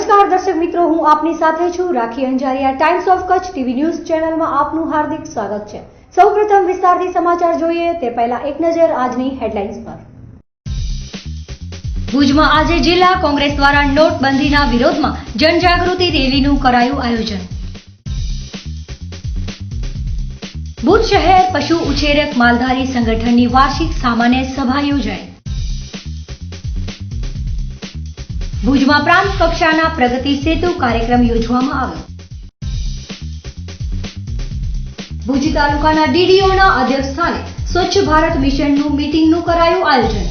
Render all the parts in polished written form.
નમસ્કાર દર્શક મિત્રો, હું આપની સાથે છું Rakhi Anjaria. Times of Kutch TV news ચેનલમાં આપનું હાર્દિક સ્વાગત છે। સૌપ્રથમ વિસ્તારથી સમાચાર જોઈએ તે પહેલા એક નજર આજની હેડલાઇન્સ પર। ભુજમાં આજે જિલ્લા કોંગ્રેસ દ્વારા નોટબંધીના વિરોધમાં જનજાગૃતિ રેલીનું કરાયું આયોજન। ભુજ શહેર પશુ ઉછેરક માલધારી સંગઠનની વાર્ષિક સામાન્ય સભા યોજાઈ। ભુજમાં પ્રાંત કક્ષાના પ્રગતિ સેતુ કાર્યક્રમ યોજવામાં આવ્યો। ભુજ તાલુકાના ડીડીઓના અધ્યક્ષસ્થાને સ્વચ્છ ભારત મિશનનું મીટિંગનું કરાયું આયોજન।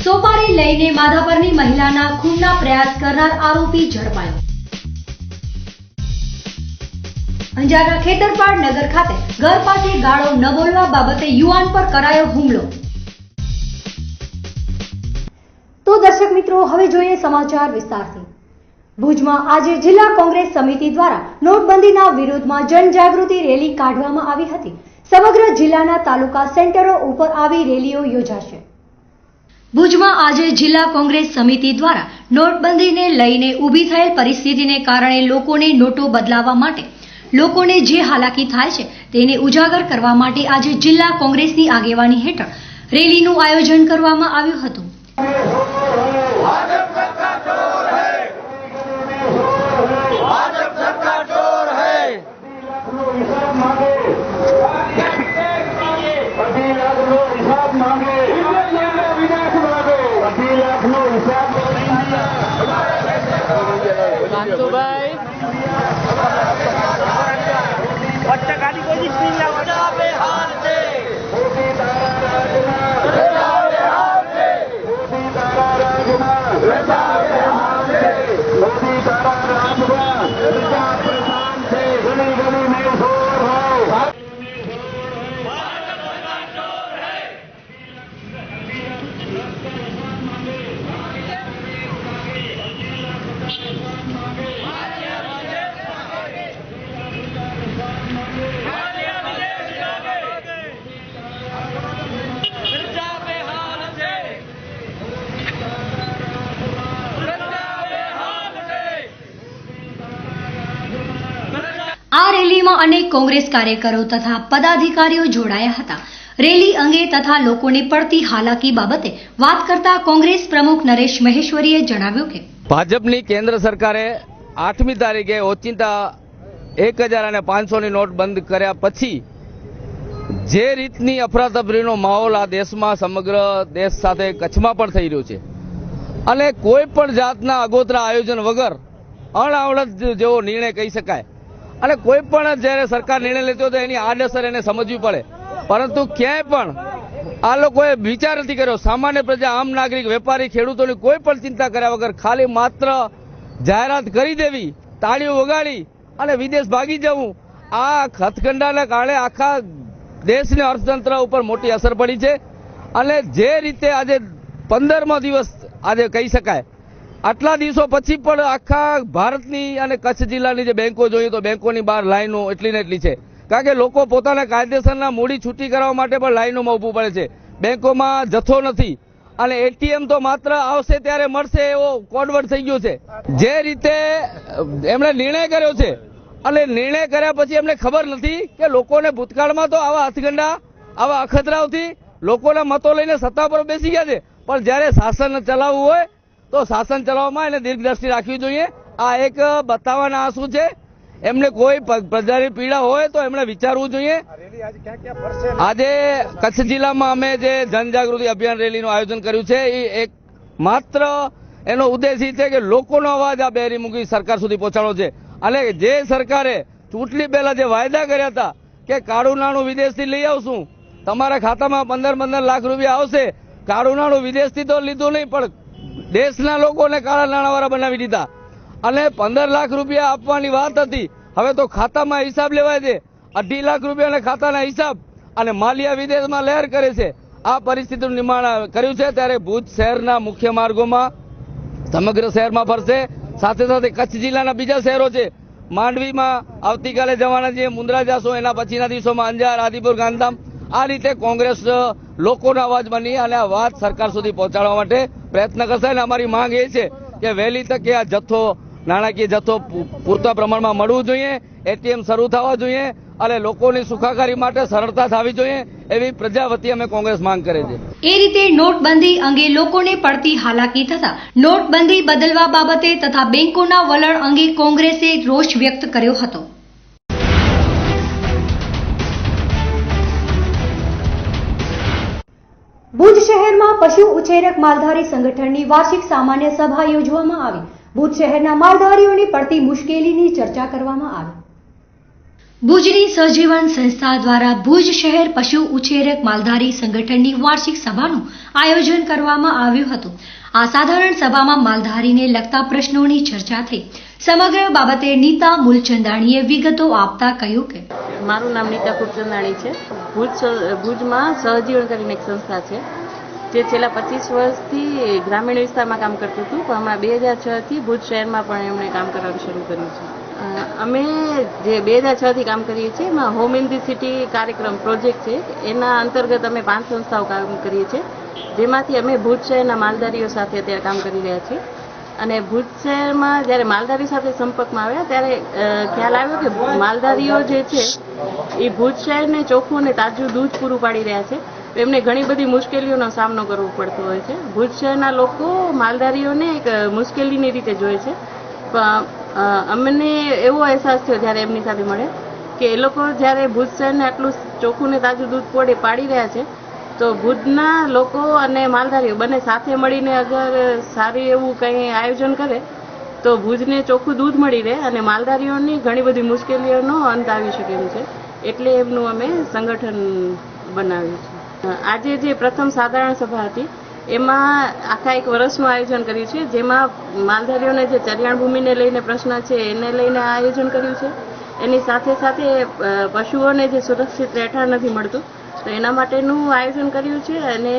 સોપારી લઈને માધાપરની મહિલાના ખૂનના પ્રયાસ કરનાર આરોપી ઝડપાયો। અંજારના ખેતરપાડ નગર ખાતે ઘર પાસે ગાળો ન બોલવા બાબતે યુવાન પર કરાયો હુમલો। તો દર્શક મિત્રો, હવે જોઈએ સમાચાર વિસ્તારથી। ભુજમાં આજે જિલ્લા કોંગ્રેસ સમિતિ દ્વારા નોટબંધીના વિરોધમાં જનજાગૃતિ રેલી કાઢવામાં આવી હતી। સમગ્ર જિલ્લાના તાલુકા સેન્ટરો ઉપર આવી રેલીઓ યોજાશે। ભુજમાં આજે જિલ્લા કોંગ્રેસ સમિતિ દ્વારા નોટબંધીને લઈને ઊભી થયેલ પરિસ્થિતિને કારણે લોકોને નોટો બદલાવવા માટે લોકોને જે હાલાકી થાય છે તેને ઉજાગર કરવા માટે આજે જિલ્લા કોંગ્રેસની આગેવાની હેઠળ રેલીનું આયોજન કરવામાં આવ્યું હતું। આ રેલીમાં અનેક કોંગ્રેસ કાર્યકરો તથા પદાધિકારીઓ જોડાયા હતા। રેલી અંગે તથા લોકોને પડતી હાલાકી બાબતે વાત કરતા કોંગ્રેસ પ્રમુખ નરેશ મહેશ્વરીએ જણાવ્યું કે ભાજપની કેન્દ્ર સરકારે 8મી તારીખે ઓચિંતા 1500ની નોટ બંધ કર્યા પછી જે રીતની અફરાતફરીનો માહોલ આ દેશમાં સમગ્ર દેશ સાથે કચ્છમાં પણ થઈ રહ્યો છે અને કોઈ પણ જાતના આગોતરા આયોજન વગર અણઆવડત જેવો નિર્ણય કહી શકાય અને કોઈ પણ જ્યારે સરકાર નિર્ણય લેતી હોય તો એની આડઅસર એને સમજવી પડે, પરંતુ ક્યાંય પણ આ લોકોએ વિચાર નથી કર્યો। સામાન્ય પ્રજા, આમ નાગરિક, વેપારી, ખેડૂતોની કોઈ પણ ચિંતા કર્યા વગર ખાલી માત્ર જાહેરાત કરી દેવી, તાળીઓ વગાડી અને વિદેશ ભાગી જવું, આ હથકંડાના કારણે આખા દેશના અર્થતંત્ર ઉપર મોટી અસર પડી છે। અને જે રીતે આજે 15મો દિવસ આજે કહી શકાય, આટલા દિવસો પછી પણ આખા ભારતની અને કચ્છ જિલ્લાની જે બેંકો જોઈએ તો બેંકોની બહાર લાઈનો એટલી ને એટલી છે, કારણ કે લોકો પોતાના કાયદેસરના મૂડી છૂટી કરવા માટે પણ લાઈનોમાં ઊભું પડે છે। બેંકોમાં જથ્થો નથી અને એટીએમ તો માત્ર આવશે ત્યારે મળશે એવો કોડવર્ડ થઈ ગયો છે। જે રીતે એમણે નિર્ણય કર્યો છે અને નિર્ણય કર્યા પછી એમને ખબર નથી કે લોકોને ભૂતકાળમાં તો આવા હથગંડા, આવા અખતરાઓથી લોકોના મતો લઈને સત્તા પર બેસી ગયા છે, પણ જ્યારે શાસન ચલાવવું હોય તો શાસન ચલાવવામાં એને દીર્ઘદ્રષ્ટિ રાખવી જોઈએ। આ એક બતાવવાના આંસુ છે। એમને કોઈ પ્રજાની પીડા હોય તો એમણે વિચારવું જોઈએ। આજે કચ્છ જિલ્લામાં અમે જે જનજાગૃતિ અભિયાન રેલીનું આયોજન કર્યું છે એ એક માત્ર એનો ઉદ્દેશ છે કે લોકોનો અવાજ આ બેરીમુખી સરકાર સુધી પહોંચાડવો છે। અને જે સરકારે ચૂંટણી પહેલા જે વાયદા કર્યા હતા કે કાળું નાણું વિદેશથી લઈ આવશું, તમારા ખાતામાં 15 લાખ રૂપિયા આવશે, કાળું નાણું વિદેશથી તો લીધું નહીં પણ દેશના લોકોને કાળા નાણાવાળા બનાવી દીધા અને 15 લાખ રૂપિયા આપવાની વાત હતી, હવે તો ખાતામાં હિસાબ લેવાય છે, 2.5 લાખ રૂપિયાના ખાતાના હિસાબ, અને માલિયા વિદેશમાં લહેર કરે છે। આ પરિસ્થિતિનું નિર્માણ કર્યું છે। ત્યારે ભુજ શહેરના મુખ્ય માર્ગોમાં સમગ્ર શહેરમાં ફરશે, સાથે સાથે કચ્છ જિલ્લાના બીજા શહેરો છે, માંડવીમાં આવતીકાલે જવાના છે, મુન્દ્રા જશો, એના પછીના દિવસોમાં અંજાર, આદિપુર, ગાંધીધામ આ રીતે કોંગ્રેસ લોકોનો અવાજ બની અને આ વાત સરકાર સુધી પહોંચાડવા માટે પ્રયત્ન કરશે. અને અમારી માંગ એ છે કે વહેલી તકે આ જથ્થો નાણાકીય જથ્થો પૂરતા પ્રમાણમાં મળવું જોઈએ, એટીએમ શરૂ થવા જોઈએ અને લોકોની સુખાકારી માટે સરળતા થવી જોઈએ એવી પ્રજા વતી અમે કોંગ્રેસ માંગ કરે છે. એ રીતે નોટબંધી અંગે લોકોને પડતી હાલાકી થતા નોટબંધી બદલવા બાબતે તથા બેંકોના વલણ અંગે કોંગ્રેસે રોષ વ્યક્ત કર્યો હતો. ભુજ શહેરમાં પશુ ઉછેરક માલધારી સંગઠનની વાર્ષિક સામાન્ય સભા યોજવામાં આવી. ભુજ શહેરના માલધારીઓની પડતી મુશ્કેલીની ચર્ચા કરવામાં આવી. ભુજની સહજીવન સંસ્થા દ્વારા ભુજ શહેર પશુ ઉછેરક માલધારી સંગઠનની વાર્ષિક સભાનું આયોજન કરવામાં આવ્યું હતું. આ સાધારણ સભામાં માલધારીને લગતા પ્રશ્નોની ચર્ચા થઈ. સમગ્ર બાબતે નીતા મૂલચંદાણીએ વિગતો આપતા કહ્યું કે મારું નામ નીતા મૂલચંદાણી છે. ભુજમાં સહજીવન કરીને એક સંસ્થા છે જે છેલ્લા 25 વર્ષથી ગ્રામીણ વિસ્તારમાં કામ કરતું હતું, પણ હમણાં 2006થી ભુજ શહેરમાં પણ એમણે કામ કરવાનું શરૂ કર્યું છે. અમે જે 2006થી કામ કરીએ છીએ એમાં હોમ ઇન ધી સિટી કાર્યક્રમ પ્રોજેક્ટ છે, એના અંતર્ગત અમે 5 સંસ્થાઓ કામ કરીએ છીએ, જેમાંથી અમે ભુજ શહેરના માલધારીઓ સાથે અત્યારે કામ કરી રહ્યા છીએ. અને ભુજ શહેરમાં જ્યારે માલધારીઓ સાથે સંપર્કમાં આવ્યા ત્યારે ખ્યાલ આવ્યો કે માલધારીઓ જે છે એ ભુજ શહેરને ચોખ્ખું અને તાજું દૂધ પૂરું પાડી રહ્યા છે. એમને ઘણી બધી મુશ્કેલીઓનો સામનો કરવો પડતો હોય છે. ભુજ શહેરના લોકો માલધારીઓને એક મુશ્કેલીની રીતે જોવે છે. અમને એવો અહેસાસ થયો જ્યારે એમની સાથે મળે કે એ લોકો જ્યારે ભુજ શહેરને આટલું ચોખ્ખું ને તાજું દૂધ પાડી રહ્યા છે, તો ભુજના લોકો અને માલધારીઓ બંને સાથે મળીને અગર સારું એવું કંઈ આયોજન કરે તો ભુજને ચોખ્ખું દૂધ મળી રહે અને માલધારીઓની ઘણી બધી મુશ્કેલીઓનો અંત આવી શકે એમ છે. એટલે એમનું અમે સંગઠન બનાવ્યું છે. આજે જે પ્રથમ સાધારણ સભા હતી એમાં આખા એક વર્ષનું આયોજન કર્યું છે, જેમાં માલધારીઓને જે ચરિયાણ ભૂમિને લઈને પ્રશ્ન છે એને લઈને આયોજન કર્યું છે. એની સાથે સાથે પશુઓને જે સુરક્ષિત રહેઠાણ નથી મળતું તો એના માટેનું આયોજન કર્યું છે. અને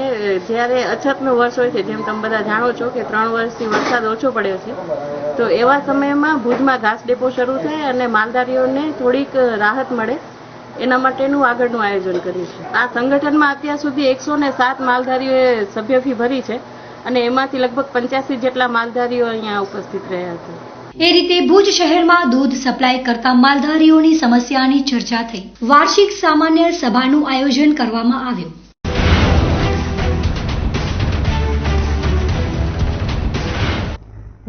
જ્યારે અછતનો વર્ષ હોય છે, જેમ તમે બધા જાણો છો કે 3 વર્ષથી વરસાદ ઓછો પડ્યો છે, તો એવા સમયમાં ભુજમાં ઘાસ ડેપો શરૂ થાય અને માલધારીઓને થોડીક રાહત મળે એના માટેનું આગળનું આયોજન કર્યું છે. આ સંગઠનમાં અત્યાર સુધી 107 માલધારીઓએ સભ્ય ફી ભરી છે અને એમાંથી લગભગ 85 જેટલા માલધારીઓ અહીંયા ઉપસ્થિત રહ્યા છે. એ રીતે ભુજ શહેરમાં દૂધ સપ્લાય કરતા માલધારીઓની સમસ્યાની ચર્ચા થઈ. વાર્ષિક સામાન્ય સભાનું આયોજન કરવામાં આવ્યું.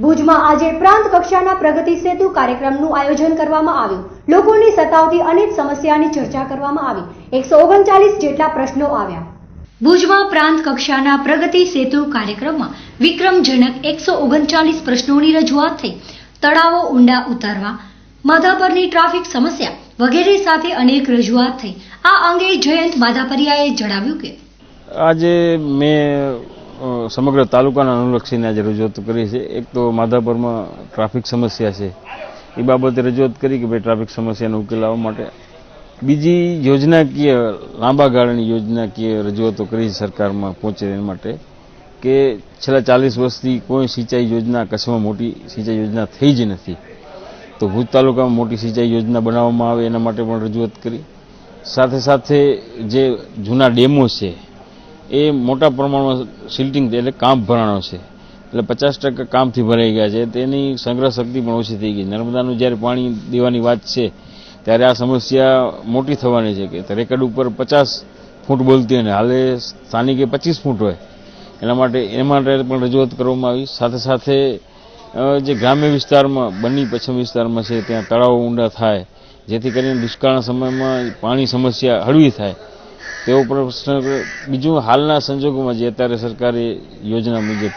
ભુજમાં આજે પ્રાંત કક્ષાના પ્રગતિ સેતુ કાર્યક્રમનું આયોજન કરવામાં આવ્યું. લોકોની સતાવતી અનેક સમસ્યાની ચર્ચા કરવામાં આવી. 139 જેટલા પ્રશ્નો આવ્યા. ભુજમાં પ્રાંત કક્ષાના પ્રગતિ સેતુ કાર્યક્રમમાં વિક્રમજનક 139 પ્રશ્નોની રજૂઆત થઈ. તળાવો ઊંડા ઉતારવા, માધાપરની ટ્રાફિક સમસ્યા વગેરે સાથે અનેક રજૂઆત થઈ. આ અંગે જયંત માધાપરિયાએ જણાવ્યું કે આજે મેં સમગ્ર તાલુકાના અનુલક્ષીને આજે રજૂઆત કરી છે. એક તો માધાપરમાં ટ્રાફિક સમસ્યા છે એ બાબતે રજૂઆત કરી કે ભાઈ ટ્રાફિક સમસ્યાનો ઉકેલ લાવવા માટે. બીજી યોજનાકીય લાંબા ગાળાની યોજનાકીય રજૂઆતો કરી સરકારમાં પહોંચે એના માટે કે છેલ્લા 40 વર્ષથી કોઈ સિંચાઈ યોજના કચ્છમાં મોટી સિંચાઈ યોજના થઈ જ નથી, તો ભુજ તાલુકામાં મોટી સિંચાઈ યોજના બનાવવામાં આવે એના માટે પણ રજૂઆત કરી. સાથે સાથે જે જૂના ડેમો છે એ મોટા પ્રમાણમાં સિલ્ટિંગ એટલે કામ ભરાણો છે, એટલે 50% કામથી ભરાઈ ગયા છે. તેની સંગ્રહ શક્તિ પણ ઓછી થઈ ગઈ. નર્મદાનું જ્યારે પાણી દેવાની વાત છે ત્યારે આ સમસ્યા મોટી થવાની છે કે રેકર્ડ ઉપર 50 ફૂટ બોલતી અને હાલે સ્થાનિકે 25 ફૂટ હોય. એના માટે પણ રજૂઆત કરવામાં આવી. સાથે સાથે જે ગ્રામ્ય વિસ્તારમાં બન્ની પશ્ચિમ વિસ્તારમાં છે ત્યાં તળાવો ઊંડા થાય જેથી કરીને દુષ્કાળના સમયમાં પાણી સમસ્યા હળવી થાય તેવો પ્રશ્ન. બીજું હાલના સંજોગોમાં જે અત્યારે સરકારી યોજના મુજબ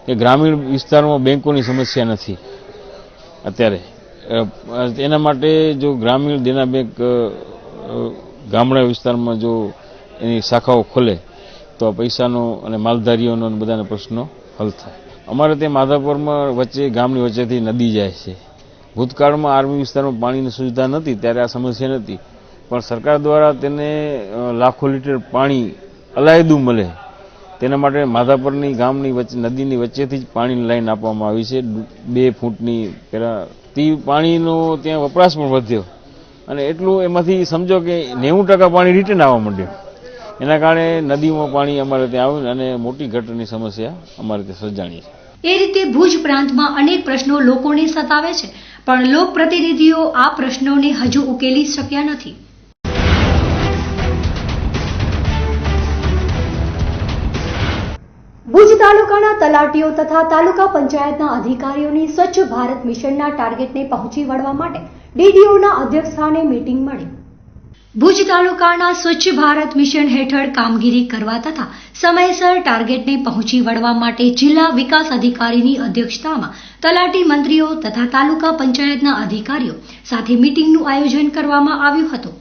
કે ગ્રામીણ વિસ્તારમાં બેંકોની સમસ્યા નથી અત્યારે, એના માટે જો ગ્રામીણ દેના બેંક ગામડા વિસ્તારમાં જો એની શાખાઓ ખોલે તો પૈસાનો અને માલધારીઓનો અને બધાના પ્રશ્નો હલ થાય. અમારે ત્યાં માધાપરમાં વચ્ચે ગામની વચ્ચેથી નદી જાય છે. ભૂતકાળમાં આર્મી વિસ્તારમાં પાણીની સુવિધા નથી ત્યારે આ સમસ્યા નથી, પણ સરકાર દ્વારા તેને લાખો લીટર પાણી અલાયદું મળે તેના માટે માધાપરની ગામની વચ્ચે નદીની વચ્ચેથી જ પાણીની લાઈન આપવામાં આવી છે 2 ફૂટની. પહેલાં તે પાણીનો ત્યાં વપરાશ પણ વધ્યો અને એટલું એમાંથી સમજો કે 90% પાણી રિટર્ન આવવા માંડ્યું. એના કારણે નદીમાં પાણી અમારે ત્યાં આવ્યું અને મોટી ગટરની સમસ્યા અમારે ત્યાં સર્જાણી છે. એ રીતે ભુજ પ્રાંતમાં અનેક પ્રશ્નો લોકોને સતાવે છે, પણ લોકપ્રતિનિધિઓ આ પ્રશ્નોને હજુ ઉકેલી શક્યા નથી. ભુજ તાલુકાના તલાટીઓ તથા તાલુકા પંચાયતના અધિકારીઓની સ્વચ્છ ભારત મિશનના ટાર્ગેટને પહોંચી વળવા માટે ડીડીઓના અધ્યક્ષસ્થાને મીટિંગ મળી. ભુજ તાલુકાના સ્વચ્છ ભારત મિશન હેઠળ કામગીરી કરવા તથા સમયસર ટાર્ગેટને પહોંચી વળવા માટે જિલ્લા વિકાસ અધિકારીની અધ્યક્ષતામાં તલાટી મંત્રીઓ તથા તાલુકા પંચાયતના અધિકારીઓ સાથે મીટિંગનું આયોજન કરવામાં આવ્યું હતું.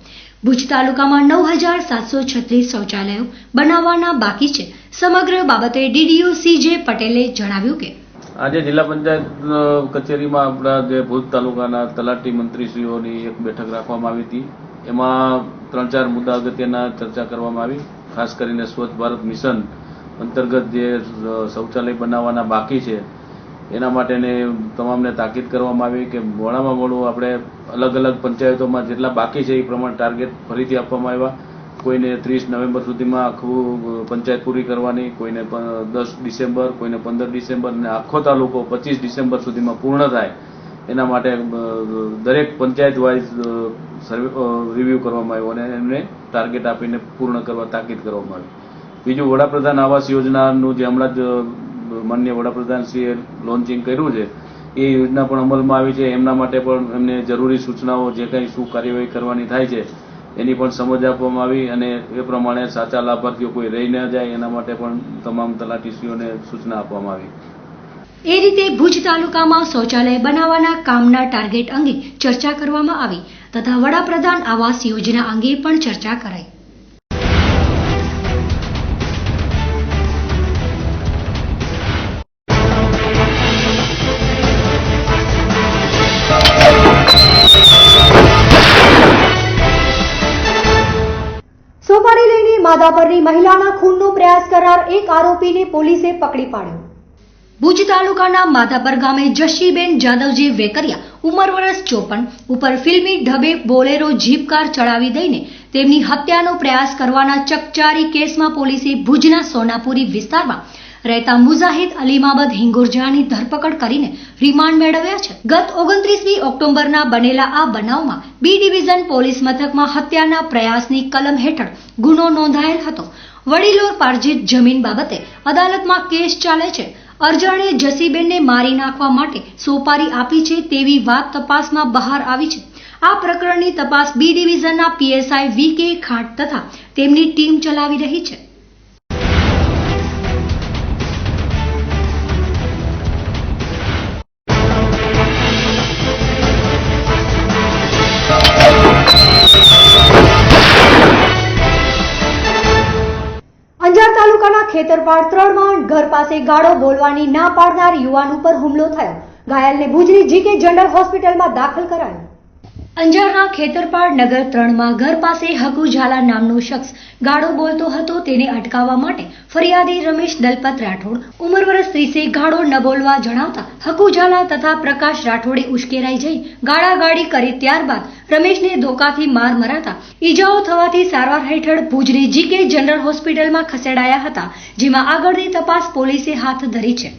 ભુજ તાલુકામાં 9,736 શૌચાલયો બનાવવાના બાકી છે. સમગ્ર બાબતે ડીડીઓ CJ પટેલે જણાવ્યું કે આજે જિલ્લા પંચાયત કચેરીમાં આપણા જે ભુજ તાલુકાના તલાટી મંત્રીશ્રીઓની એક બેઠક રાખવામાં આવી હતી. એમાં 3-4 મુદ્દા અગત્યના ચર્ચા કરવામાં આવી. ખાસ કરીને સ્વચ્છ ભારત મિશન અંતર્ગત જે શૌચાલય બનાવવાના બાકી છે એના માટેને તમામને તાકીદ કરવામાં આવી કે મોડામાં મોડું આપણે અલગ અલગ પંચાયતોમાં જેટલા બાકી છે એ પ્રમાણે ટાર્ગેટ ફરીથી આપવામાં આવ્યા. કોઈને 30 નવેમ્બર સુધીમાં આખું પંચાયત પૂરી કરવાની, કોઈને 10 ડિસેમ્બર, કોઈને 15 ડિસેમ્બર અને આખો તાલુકો 25 ડિસેમ્બર સુધીમાં પૂર્ણ થાય એના માટે દરેક પંચાયત વાઇઝ રિવ્યૂ કરવામાં આવ્યો અને એમને ટાર્ગેટ આપીને પૂર્ણ કરવા તાકીદ કરવામાં આવી. બીજું, વડાપ્રધાન આવાસ યોજનાનું જે હમણાં જ માનનીય વડાપ્રધાનશ્રીએ લોન્ચિંગ કર્યું છે એ યોજના પણ અમલમાં આવી છે. એમના માટે પણ એમને જરૂરી સૂચનાઓ જે કંઈ શું કાર્યવાહી કરવાની થાય છે એની પણ સમજ આપવામાં આવી અને એ પ્રમાણે સાચા લાભાર્થીઓ કોઈ રહી ન જાય એના માટે પણ તમામ તલાટીશ્રીઓને સૂચના આપવામાં આવી. એ રીતે ભુજ તાલુકામાં શૌચાલય બનાવવાના કામના ટાર્ગેટ અંગે ચર્ચા કરવામાં આવી તથા વડાપ્રધાન આવાસ યોજના અંગે પણ ચર્ચા કરાઈ. સોપારી લઈને માધાપરની મહિલાના ખૂનનો પ્રયાસ કરનાર એક આરોપીને પોલીસે પકડી પાડ્યો. ભુજ તાલુકાના માધાપર ગામે જશીબેન જાદવજી વેકરિયા ઉંમર વર્ષ 54 ઉપર ફિલ્મી ઢબે બોલેરો જીપ કાર ચડાવી દઈને તેમની હત્યાનો પ્રયાસ કરવાના ચકચારી કેસમાં પોલીસે ભુજના સોનાપુરી વિસ્તારમાં રહેતા મુજાહિદ અલીમાબદ હિંગુરજાની ધરપકડ કરીને રિમાન્ડ મેળવ્યા છે. ગત 29મી ઓક્ટોબરના બનેલા આ બનાવમાં બી ડિવિઝન પોલીસ મથકમાં હત્યાના પ્રયાસની કલમ હેઠળ ગુનો નોંધાયેલ હતો. વડીલોર પાર્જિત જમીન બાબતે અદાલતમાં કેસ ચાલે છે. અરજાણે જસીબેનને મારી નાખવા માટે સોપારી આપી છે તેવી વાત તપાસમાં બહાર આવી છે. આ પ્રકરણની તપાસ બી ડિવિઝનના PSI VK ખાંટ તથા તેમની ટીમ ચલાવી રહી છે. અંજાર તાલુકાના ખેતરપાડ 3માં ઘર પાસે ગાળો બોલવાની ના પાડનાર યુવાન ઉપર હુમલો થયો. ઘાયલને ભુજની GK જનરલ હોસ્પિટલમાં દાખલ કરાયો. અંજારના ખેતરપાડ નગર 3માં ઘર પાસે હકુ ઝાલા નામનો શખ્સ ગાળો બોલતો હતો. તેને અટકાવવા માટે ફરિયાદી રમેશ દલપત રાઠોડ ઉંમર વર્ષ 30 ગાળો ન બોલવા જણાવતા હકુ ઝાલા તથા પ્રકાશ રાઠોડે ઉશ્કેરાઈ જઈ ગાળાગાળી કરી. ત્યારબાદ રમેશને ધોકાથી માર મરાતા ઈજાઓ થવાથી સારવાર હેઠળ ભુજની GK જનરલ હોસ્પિટલમાં ખસેડાયા હતા, જેમાં આગળની તપાસ પોલીસે હાથ ધરી છે.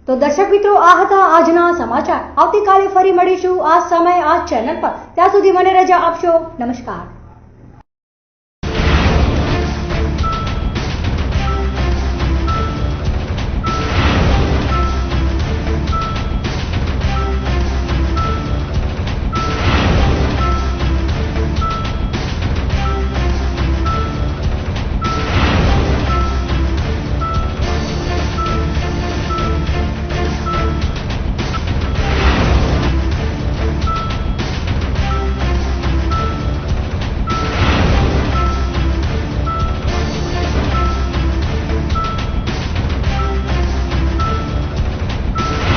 તો દર્શક મિત્રો, આ હતા આજના સમાચાર. આવતીકાલે ફરી મળીશું આ સમય આ ચેનલ પર. ત્યાં સુધી મને રજા આપશો. નમસ્કાર.